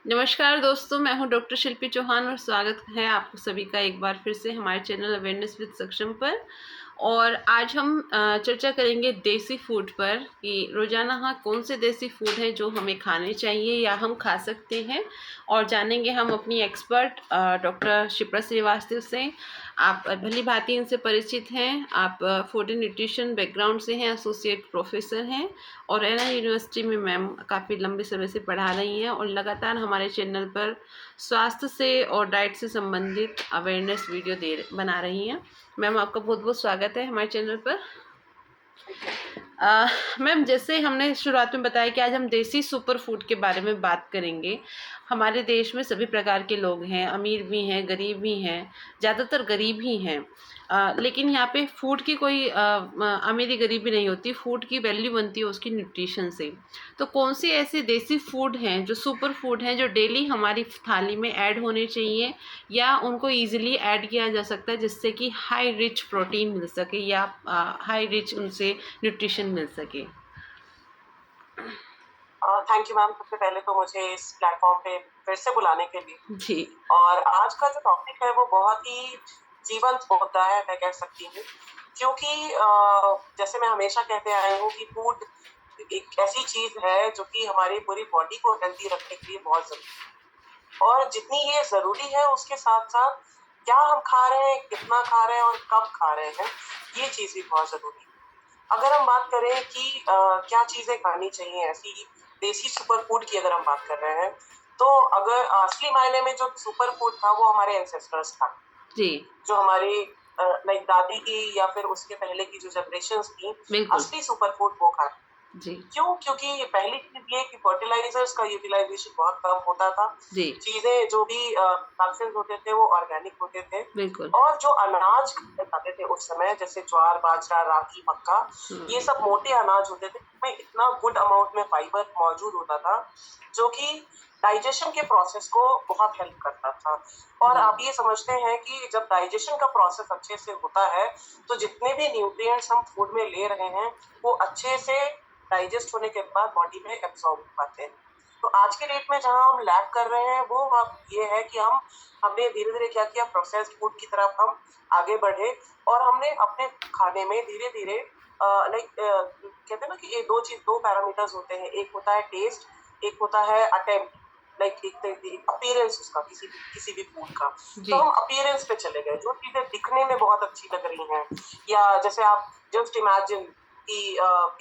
नमस्कार दोस्तों, मैं हूं डॉक्टर शिल्पी चौहान और स्वागत है आपको सभी का एक बार फिर से हमारे चैनल अवेयरनेस विद सक्षम पर। और आज हम चर्चा करेंगे देसी फूड पर कि रोज़ाना कौन से देसी फूड हैं जो हमें खाने चाहिए या हम खा सकते हैं। और जानेंगे हम अपनी एक्सपर्ट डॉक्टर शिप्रा श्रीवास्तव से। आप भली भांति इनसे परिचित हैं। आप फूड एंड न्यूट्रिशन बैकग्राउंड से हैं, एसोसिएट प्रोफेसर हैं और एना यूनिवर्सिटी में मैम काफ़ी लंबे समय से पढ़ा रही हैं और लगातार हमारे चैनल पर स्वास्थ्य से और डाइट से संबंधित अवेयरनेस वीडियो बना रही हैं। मैम, आपका बहुत बहुत स्वागत है हमारे चैनल पर। मैम, जैसे हमने शुरुआत में बताया कि आज हम देसी सुपर फूड के बारे में बात करेंगे। हमारे देश में सभी प्रकार के लोग हैं, अमीर भी हैं, गरीब भी हैं, ज़्यादातर गरीब ही हैं। लेकिन यहाँ पे फूड की कोई अमीरी गरीबी नहीं होती। फूड की वैल्यू बनती है उसकी न्यूट्रिशन से। तो कौन सी ऐसी देसी फूड हैं जो सुपर फूड हैं जो डेली हमारी थाली में ऐड होने चाहिए या उनको ईजिली ऐड किया जा सकता है जिससे कि हाई रिच प्रोटीन मिल सके या हाई रिच उनसे न्यूट्रिशन मिल सके। Thank you ma'am. सबसे पहले तो मुझे इस प्लेटफॉर्म पे फिर से बुलाने के लिए। जी। और आज का जो टॉपिक है वो बहुत ही जीवंत मुद्दा है, मैं कह सकती हूँ, क्योंकि जैसे मैं हमेशा कहते आया हूँ कि फूड एक ऐसी चीज है जो कि हमारी पूरी बॉडी को हेल्दी रखने के लिए बहुत जरूरी है। और जितनी ये जरूरी है उसके साथ साथ क्या हम खा रहे हैं, कितना खा रहे हैं और कब खा रहे हैं, ये चीज भी बहुत जरूरी है। अगर हम बात करें कि क्या चीजें खानी चाहिए ऐसी देसी सुपर फूड की, अगर हम बात कर रहे हैं तो अगर असली मायने में जो सुपर फूड था वो हमारे एंसेस्टर्स था, जी। जो हमारी लाइक दादी की या फिर उसके पहले की जो जनरेशंस थी, बिल्कुल। असली सुपर फूड वो खा। जी। क्यों? क्योंकि पहली चीज ये कि फर्टिलाइजर्स का यूटिलाइजेशन बहुत कम होता था। जी। चीजें जो भी सब्सटेंस होते थे वो ऑर्गेनिक होते थे। बिल्कुल। और जो अनाज खाते थे उस समय, जैसे ज्वार, बाजरा, रागी, मक्का, ये सब मोटे अनाज होते थे, इसमें इतना गुड अमाउंट में फाइबर मौजूद होता था जो कि डाइजेशन के प्रोसेस को बहुत हेल्प करता था। और जी। आप ये समझते हैं कि जब डाइजेशन का प्रोसेस अच्छे से होता है तो जितने भी न्यूट्रिएंट्स हम फूड में ले रहे हैं वो अच्छे से डाइजेस्ट होने के बाद बॉडी में एब्सॉर्ब हो पाते हैं। तो आज के डेट में जहां हम लैक कर रहे हैं वो अब ये है कि हमने धीरे धीरे क्या किया, प्रोसेस्ड फूड की तरफ हम आगे बढ़े और हमने अपने खाने में धीरे धीरे कहते हैं ना कि ये दो पैरामीटर्स होते हैं, एक होता है टेस्ट, एक होता है अटेम्प्ट, लाइक एक अपीयरेंस उसका, किसी भी फूड का। जी। तो हम अपीयरेंस पे चले गए, जो चीजें दिखने में बहुत अच्छी लग रही हैं, या जैसे आप जस्ट इमेजिन कि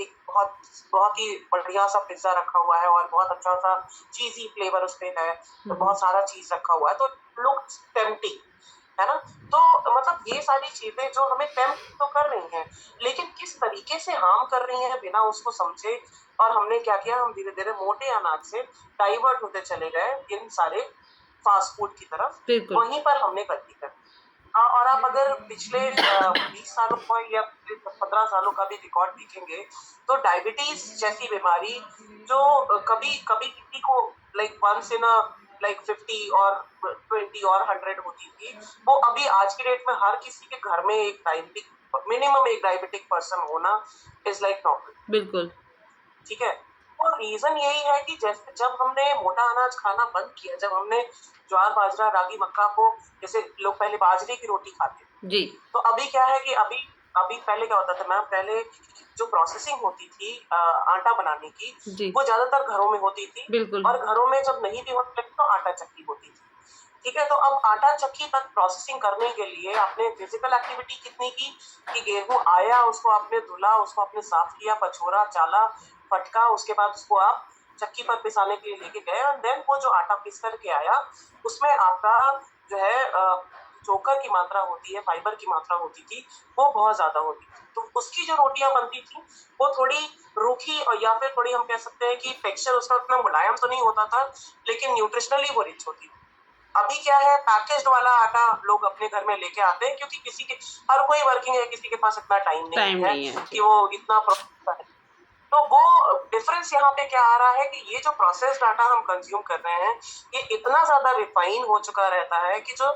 एक बहुत बहुत ही बढ़िया सा पिज्जा रखा हुआ है और बहुत अच्छा सा चीजी फ्लेवर उस पे है, तो बहुत सारा चीज रखा हुआ है तो लुक्स टेम्प्टिंग, है ना। तो मतलब ये सारी चीजें जो हमें टेम्प्ट तो कर रही हैं, लेकिन किस तरीके से हार्म कर रही हैं बिना उसको समझे। और हमने क्या किया, हम धीरे धीरे मोटे अनाज से डाइवर्ट होते चले गए इन सारे फास्ट फूड की तरफ। बिल्कुल। वहीं पर हमने गलती कर दी। और आप अगर पिछले 20 सालों का या 15 सालों का भी रिकॉर्ड देखेंगे तो डायबिटीज जैसी बीमारी जो कभी कभी किसी को लाइक वंस इन लाइक 50 और 20 और 100 होती थी, वो अभी आज की डेट में हर किसी के घर में एक डायबिटिक, मिनिमम एक डायबिटिक पर्सन होना इज लाइक नॉर्मल। बिल्कुल। ठीक है। और रीजन यही है कि जैसे जब हमने मोटा अनाज खाना बंद किया, जब हमने ज्वार, बाजरा, रागी, मक्का को, जैसे लोग पहले बाजरे की रोटी खाते थे, जी। तो अभी क्या है कि अभी अभी पहले क्या होता था मैम, पहले जो प्रोसेसिंग होती थी आटा बनाने की, जी। वो ज्यादातर घरों में होती थी। बिल्कुल। और घरों में जब नहीं भी होती तो आटा चक्की होती थी। ठीक है। तो अब आटा चक्की तक प्रोसेसिंग करने के लिए आपने फिजिकल एक्टिविटी कितनी की कि गेहूं आया, उसको आपने धुला, उसको आपने साफ किया, पछोरा, चाला, फटका, उसके बाद उसको आप चक्की पर पिसाने के लिए लेके गए और देन वो जो आटा पिस करके आया उसमें आपका जो है चोकर की मात्रा होती है, फाइबर की मात्रा होती थी, वो बहुत ज्यादा होती थी। तो उसकी जो रोटियां बनती थी वो थोड़ी रूखी और या फिर थोड़ी हम कह सकते हैं कि टेक्सचर उसका उतना मुलायम तो नहीं होता था, लेकिन न्यूट्रिशनली वो रिच होती थी। अभी क्या है, पैकेज्ड वाला आटा लोग अपने घर में लेके आते हैं क्योंकि किसी के, हर कोई वर्किंग है, किसी के पास इतना टाइम नहीं है कि वो इतना प्रोसेस। तो वो डिफरेंस यहाँ पे क्या आ रहा है कि ये जो प्रोसेस्ड आटा हम कंज्यूम कर रहे हैं ये इतना ज्यादा रिफाइन हो चुका रहता है कि जो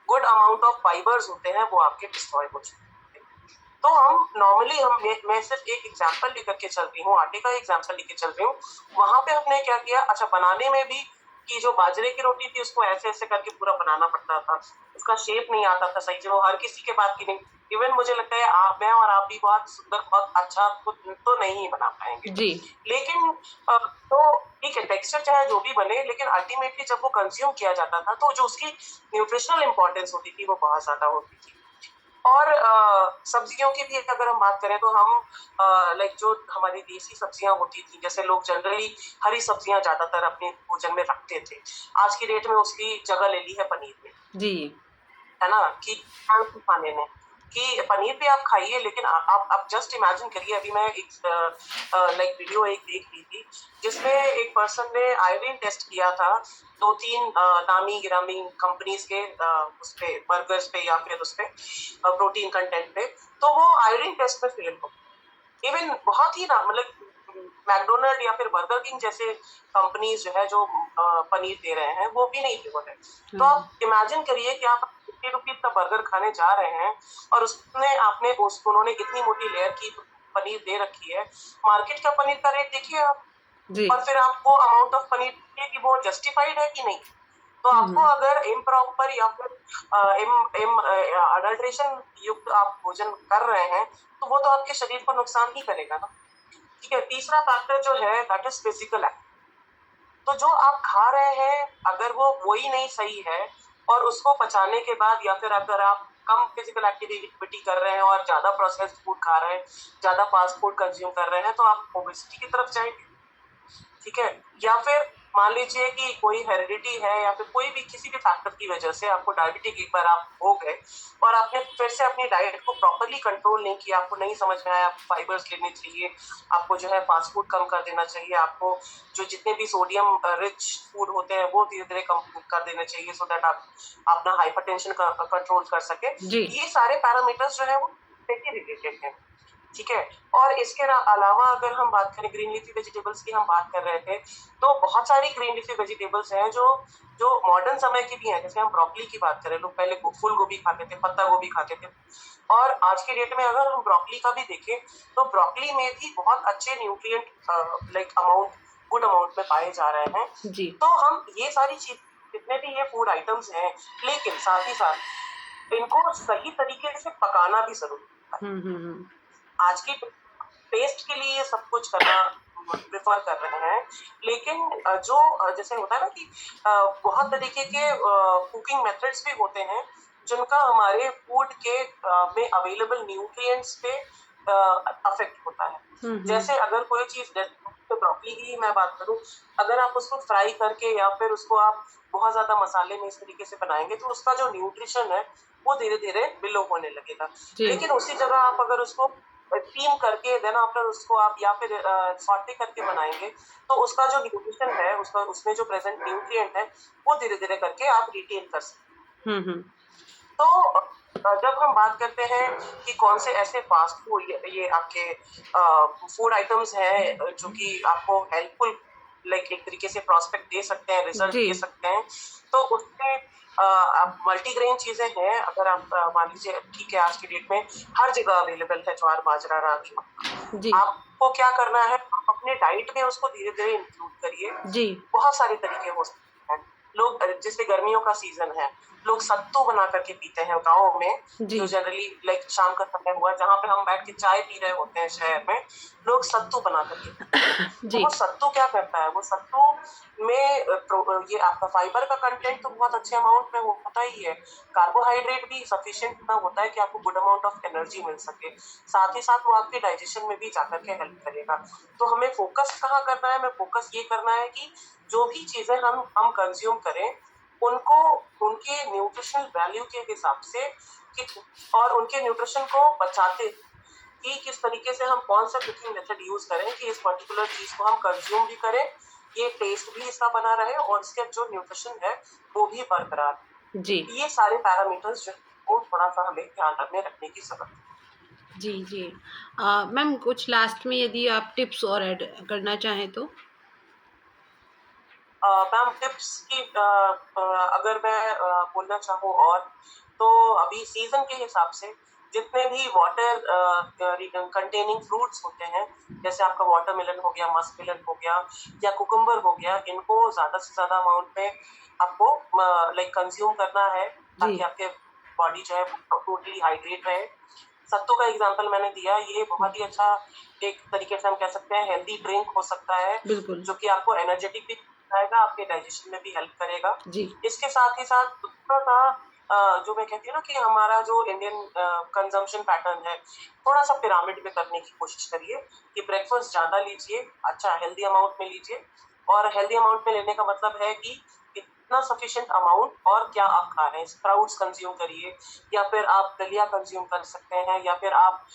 गुड अमाउंट ऑफ फाइबर्स होते हैं वो आपके डिस्ट्रॉय हो चुके हैं। तो हम नॉर्मली मैं सिर्फ एक एग्जांपल लेकर के चल रही हूँ, आटे का एग्जांपल लेके चल रही हूँ। वहां पे हमने क्या किया, अच्छा बनाने में भी कि जो बाजरे की रोटी थी उसको ऐसे-ऐसे करके पूरा बनाना पड़ता था। उसका शेप नहीं आता था सही से, वो हर किसी के बात की नहीं। इवन मुझे लगता है मैं और आप भी बहुत सुंदर, बहुत अच्छा खुद तो नहीं बना पाएँगे। जी। लेकिन तो ठीक है, टेक्सचर चाहे जो भी बने, लेकिन अल्टीमेटली जब वो कंज़्यूम किया जाता था तो जो उसकी न्यूट्रिशनल इम्पोर्टेंस होती थी वो बहुत ज़्यादा होती थी। और सब्जियों की भी अगर हम बात करें तो हम लाइक जो हमारी देसी सब्जियां होती थी, जैसे लोग जनरली हरी सब्जियां ज्यादातर अपने भोजन में रखते थे, आज की डेट में उसकी जगह ले ली है पनीर ने, जी। है ना? कि खाने में कि पनीर भी आप खाइए, लेकिन आप जस्ट इमेजिन करिए, अभी मैं एक लाइक वीडियो एक देख रही थी जिसमें एक पर्सन ने आयोडीन टेस्ट किया था 2-3 नामी गिरामी कंपनीज के उस पे बर्गर्स पे या फिर उस पे प्रोटीन कंटेंट पे, तो वो आयोडीन टेस्ट में फेल हो, इवन बहुत ही ना मतलब मैकडोनल्ड या फिर बर्गर किंग जैसे कंपनीज जो है जो पनीर दे रहे हैं वो भी नहीं प्योर है। तो हाँ। आप इमेजिन करिए कि आप 50 रुपीज का बर्गर खाने जा रहे हैं और उसमें आपने उन्होंने इतनी मोटी लेयर की पनीर दे रखी है। मार्केट का पनीर का रेट देखिए आप, जी। और फिर आप वो अमाउंट ऑफ पनीर देखिए कि वो जस्टिफाइड है कि नहीं। तो आपको हुँ। अगर इम्प्रॉपर या फिर इम इम अडल्ट्रेशन युक्त आप भोजन कर रहे हैं तो वो तो आपके शरीर को नुकसान ही करेगा ना। ठीक है, तीसरा फैक्टर जो है दैट इज फिजिकल एक्ट। तो जो आप खा रहे हैं अगर वो ही नहीं सही है और उसको पचाने के बाद या फिर अगर आप कम फिजिकल एक्टिविटी कर रहे हैं और ज्यादा प्रोसेस्ड फूड खा रहे हैं, ज्यादा फास्ट फूड कंज्यूम कर रहे हैं, तो आप ओबेसिटी की तरफ जाएंगे। ठीक है, या फिर मान लीजिए कि कोई हेरिडिटी है या फिर कोई भी किसी भी फैक्टर की वजह से आपको डायबिटिक एक बार आप हो गए और आपने फिर से अपनी डाइट को प्रॉपर्ली कंट्रोल नहीं किया, आपको नहीं समझ में आया आपको फाइबर्स लेने चाहिए, आपको जो है फास्ट फूड कम कर देना चाहिए, आपको जो जितने भी सोडियम रिच फूड होते हैं वो धीरे धीरे कम कर देना चाहिए सो दैट आप अपना हाइपरटेंशन कंट्रोल कर सके। जी। ये सारे पैरामीटर्स जो है वो रिलेटेड है। ठीक है, और इसके अलावा अगर हम बात करें ग्रीन लीफी वेजिटेबल्स की, हम बात कर रहे थे, तो बहुत सारी ग्रीन लीफी वेजिटेबल्स हैं जो जो मॉडर्न समय की भी हैं। जैसे हम ब्रोकली की बात करें, लोग पहले फूल गोभी खाते थे, पत्ता गोभी खाते थे, और आज के डेट में अगर हम ब्रोकली का भी देखें तो ब्रोकली में भी बहुत अच्छे nutrient like amount, good amount में पाए जा रहे हैं। जी। तो हम ये सारी चीज, जितने भी ये फूड आइटम्स हैं, लेकिन साथ ही साथ इनको सही तरीके से पकाना भी जरूरी है। हुँ, हुँ, हुँ। आज की टेस्ट के लिए ये सब कुछ करना प्रेफर कर रहे हैं, लेकिन जो जैसे होता है ना कि बहुत तरीके के कुकिंग मेथड्स भी होते हैं जिनका हमारे फूड के में अवेलेबल न्यूट्रिएंट्स पे अफेक्ट होता है। हुँ, हुँ। जैसे अगर कोई चीज, जैसे ब्रोकली की मैं बात करूं, अगर आप उसको फ्राई करके या फिर उसको आप बहुत ज्यादा मसाले में इस तरीके से बनाएंगे तो उसका जो न्यूट्रिशन है वो धीरे धीरे बिलो होने लगेगा। जी। लेकिन उसी जगह आप अगर उसको स्टीम करके देन आफ्टर उसको आप या फिर सॉटे करके बनाएंगे तो उसका जो न्यूट्रिशन है, उसका उसमें जो प्रेजेंट न्यूट्रिएंट है वो धीरे धीरे करके आप रिटेन कर सकते हुँ, हुँ। हैं। तो जब हम बात करते हैं कि कौन से ऐसे फास्ट फूड, ये आपके फूड आइटम्स हैं जो कि आपको हेल्पफुल लाइक एक तरीके से प्रोस्पेक्ट दे सकते हैं, रिजल्ट जी। दे सकते हैं, तो उसमें आप मल्टीग्रेन चीजें हैं। अगर आप मान लीजिए, ठीक है, आज की डेट में हर जगह अवेलेबल है ज्वार बाजरा रागी जी। मक्का। आपको क्या करना है, आप अपने डाइट में उसको धीरे धीरे इंक्लूड करिए। जी। बहुत सारे तरीके हो सकते हैं। लोग जैसे गर्मियों का सीजन है, लोग सत्तू बना करके पीते हैं गाँव में, जी। जो जनरली लाइक शाम का समय हुआ जहाँ पे हम बैठ के चाय पी रहे होते हैं शहर में, लोग सत्तू बना करके पीते हैं। तो जी। वो सत्तू क्या करता है, वो सत्तू में ये आपका फाइबर का कंटेंट तो बहुत अच्छे अमाउंट में होता ही है, कार्बोहाइड्रेट भी सफिशिएंट इतना होता है कि आपको गुड अमाउंट ऑफ एनर्जी मिल सके, साथ ही साथ वो आपके डाइजेशन में भी जाकर के हेल्प करेगा। तो हमें फोकस कहाँ करना है, हमें फोकस ये करना है कि जो भी चीजें हम कंज्यूम करें उनको उनके न्यूट्रिशनल वैल्यू के हिसाब से कि, और उनके न्यूट्रिशन को बचाते कि किस तरीके से हम कौन सा कुकिंग मेथड यूज करें कि इस पर्टिकुलर चीज को हम कंज्यूम भी करें, ये टेस्ट भी इसका बना रहे और इसका जो न्यूट्रिशन है वो भी बरकरार जी। रहे। ये सारे पैरामीटर्स जो है, वो थोड़ा सा हमें ध्यान में रखने की जरूरत है। जी, जी। मैम कुछ लास्ट में यदि आप टिप्स और ऐड करना चाहें तो? मैम टिप्स की अगर मैं बोलना चाहूँ और, तो अभी सीजन के हिसाब से जितने भी वाटर कंटेनिंग फ्रूट्स होते हैं, जैसे आपका वाटरमेलन हो गया, मस्कमेलन हो गया या कुकुम्बर हो गया, इनको ज्यादा से ज्यादा अमाउंट में आपको लाइक कंज्यूम करना है जी। ताकि आपके बॉडी जो है टोटली हाइड्रेट रहे। सत्तू का एग्जांपल मैंने दिया, ये बहुत ही अच्छा एक तरीके से हम कह सकते हैं हेल्दी ड्रिंक हो सकता है, बिल्कुल। जो कि आपको एनर्जेटिक भी आएगा, आपके डाइजेशन में भी हेल्प करेगा। जी। इसके साथ ही साथ दूसरा सा जो मैं कहती हूँ ना कि हमारा जो इंडियन कंजम्पशन पैटर्न है, थोड़ा सा पिरामिड में करने की कोशिश करिए कि ब्रेकफास्ट ज्यादा लीजिए, अच्छा हेल्दी अमाउंट में लीजिए। और हेल्दी अमाउंट में लेने का मतलब है कि इतना सफिशिएंट अमाउंट और क्या आप खा रहे हैं। स्प्राउट्स कंज्यूम करिए, या फिर आप दलिया कंज्यूम कर सकते हैं, या फिर आप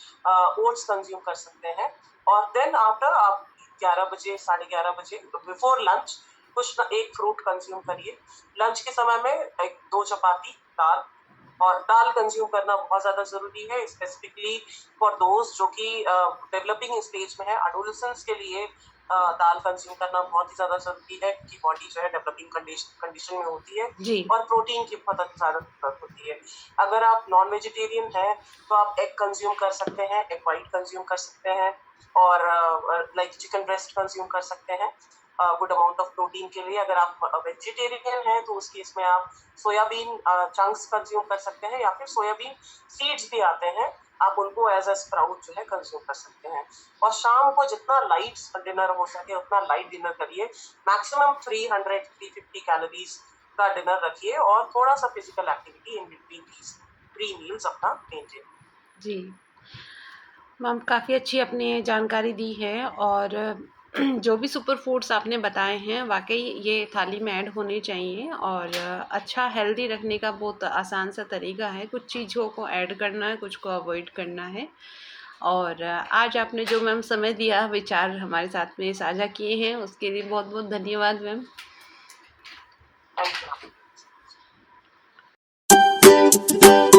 ओट्स कंज्यूम कर सकते हैं। और देन आफ्टर आप 11 बजे 11:30 बजे बिफोर लंच कुछ ना एक फ्रूट कंज्यूम करिए। लंच के समय में एक 2 चपाती दाल, और दाल कंज्यूम करना बहुत ज्यादा जरूरी है, स्पेसिफिकली फॉर दोस्त जो कि डेवलपिंग स्टेज में है। एडोलेसेंस के लिए दाल कंज्यूम करना बहुत ही ज्यादा जरूरी है, क्योंकि बॉडी जो है डेवलपिंग कंडीशन में होती है जी। और प्रोटीन की बहुत ज्यादा जरूरत होती है। अगर आप नॉन वेजिटेरियन हैं तो आप एग कंज्यूम कर सकते हैं, एग वाइट कंज्यूम कर सकते हैं, और लाइक चिकन ब्रेस्ट कंज्यूम कर सकते हैं गुड अमाउंट ऑफ प्रोटीन के लिए। अगर आप वेजिटेरियन हैं तो उस केस में आप सोयाबीन चंक्स कंज्यूम कर सकते हैं, या फिर सोयाबीन सीड्स भी आते हैं, आप उनको एज अ स्प्राउट जो है कंज्यूम कर सकते हैं। और शाम को जितना लाइट डिनर हो सके उतना लाइट डिनर करिए। मैक्सिमम 300-350 कैलोरीज का डिनर रखिए, और थोड़ा सा physical activity in between these 3 meals अपना मेंटेन। जी। मैम काफ़ी अच्छी आपने जानकारी दी है, और जो भी सुपर फूड्स आपने बताए हैं वाक़ई ये थाली में ऐड होने चाहिए, और अच्छा हेल्दी रखने का बहुत आसान सा तरीका है। कुछ चीज़ों को ऐड करना है, कुछ को अवॉइड करना है। और आज आपने जो मैम समय दिया, विचार हमारे साथ में साझा किए हैं, उसके लिए बहुत-बहुत धन्यवाद मैम। Thank you.